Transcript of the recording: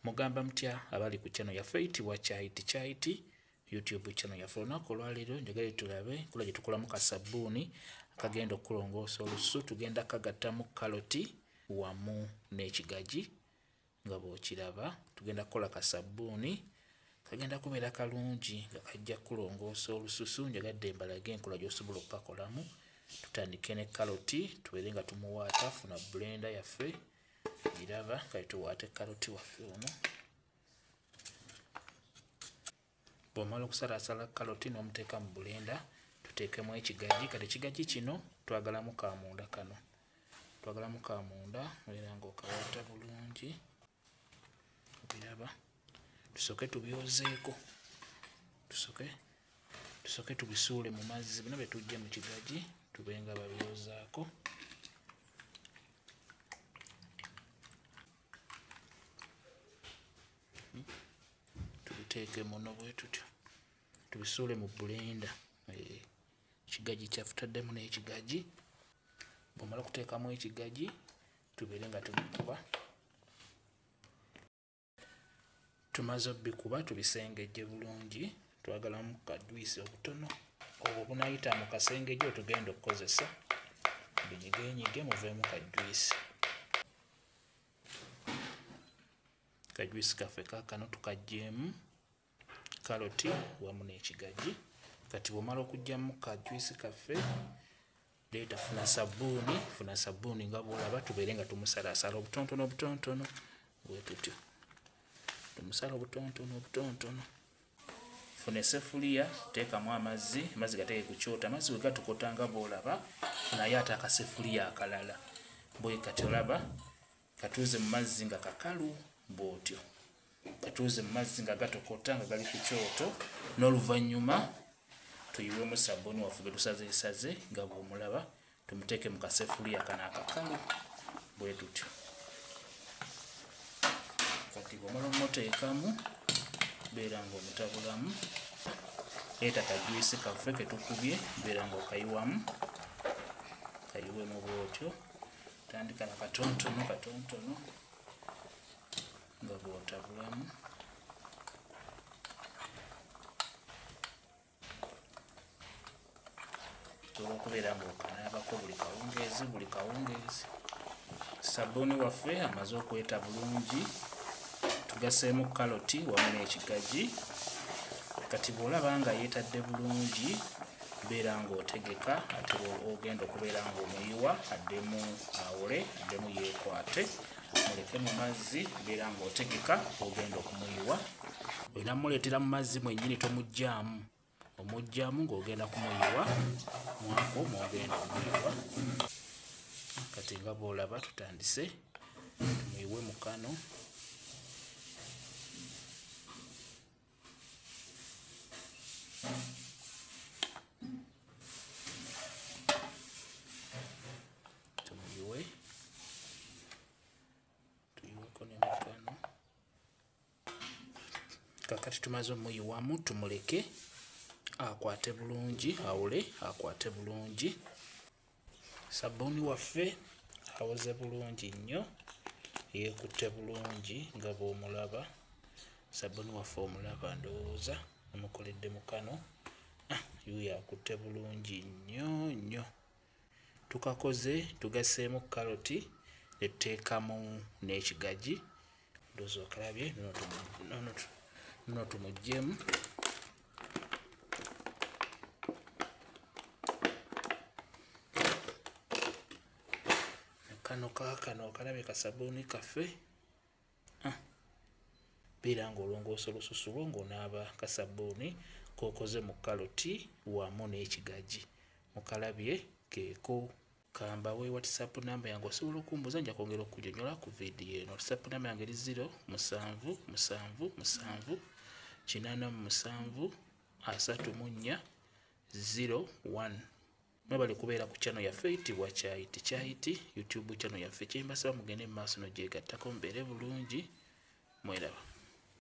Mugamba mutya abali ku channel yaffe eyitibwa Kyaiti YouTube channel yaffe. Olunaku olwaleero njagala tulabe kula gye tukolamu ka sabbuuni akagenda okulongoosa olusu. Tugenda kagattamu kaloti wamu n'ekigagi nga bw'okiraba. Tugenda kukola ka sabbuuni kagenda kubeera kalungi nga kajja kulongoosa olususu. Njagadde mbalage enkola gy'osobola okukakolamu. Tutandike ne kaloti tubeere nga tumuwaata. Funa blender yaffe iraba kale tuwaate kaloti waffe ono. Bw'omala okusalasala kaloti n'omuteeka mu blender tuteekemu ekigagi. Kati ekigagi kino twagalamu kamunda kano. Twagalamu kamunda era ng'okawaata bulungi. Obiraba. Tusooke tubyozeeko. Tusooke tubisuule mu mazzi. Bino bye tujje mu kigagi tube nga babyozaako. Tubiteeke muno bwe tutyo. Tubisuule mu blender. Ekigagi kyaffe taddemu n'ekigagi. Bw'omala okuteekamu ekigagi tubeere nga tubikuba. Tumaze obbikuba tubisengejje bulungi. Twagalamu kadwisi obutono obwo bunaayita mu kasengejje tugenda okukozesa. Binyigenyige muveemu kadwisi. Kadwisi kaffe kaakano tukaggyemu kaloti wamu n'ekigagi. Kati bw'omala okuggyamu kadwisi kaffe leeta funa sabbuuni nga bw'olaba tubeere nga tumusalasala obutontono bwe tutyo. Tumusala obutontono. Funa essefuliya teekamu amazzi gateeke ku kyoto. Amazzi bwe gatukota nga bw'olaba funayo ate akassefuliya akalala. Bwe kati olaba katuuze mu mazzi nga kakalu bw'otyo. Katuuze mu mazzi nga gatokota nga gali ku kyoto. N'oluvannyuma tuyiwemu sabbuuni waffe gwe tusazeesaze nga bw'omulaba tumuteeke mu kassefuliya kano akakalu bwe tutyo. Kati bw'omala omuteekamu beera ng'omutabulamu. Leeta kadwisi kaffe ke tukubye beera ng'okayiwamu. Kayiwemu bw'otyo. Tandika na katonotono nga bw'otabulamu. Osobola okubeera ng'okanaabako buli kawungeezi. Sabbuuni waffe amaze okweta bulungi. Tugaseemu kaloti wamu n'ekigagi. Kati bw'olaba nga yeetadde bulungi beera ng'otegeka ate ogenda okubeera ng'omuyiwa addemu awole addemu yeekwate. Muleke mu mazzi beera ng'otegeka ogenda okumuyiwa. Olina muleetera mu mazzi mwennyini tomuggyaamu. Omuggyaamu ng'ogenda kumuyiwa mwako mw'ogenda okumuyiwa. Kati nga bw'olaba tutandise tumuyiwe mu kano. Tuyiweko ne mu kano. Kakati tumaze omuyiwamu tumuleke akwate bulungi awole akwate bulungi. Sabbuuni waffe awoze bulungi nnyo yeekutte bulungi nga bw'omulaba. Sabbuuni waffe omulaba ndowooza omukoledde mu kano. Yuuyo akutte bulungi nnyo. Tukakoze tugaseemu kaloti ne tuteekamu n'ekigagi. Ndowooza okalabye nno tumuggyemu. Kano kaakano okalabye kasabbuuni kaffe. Beera ng'olongoosa olususu lwo ng'onaaba kasabbuuni k'okoze mu kaloti wamu n'ekigagi. Mukalabye keeko. Kambawe WhatsApp namba yange osobola okumbuuza nja kwongera okukunyonnyola ku viidiyo eno. WhatsApp namba yange eri 0777873401. Mwebale kubeera ku channel yaffe eyitibwa Kyaiti YouTube channel yaffe. Kye mbasaba mugende mu maaso n'ogyegattako mubeere bulungi. Mweraba.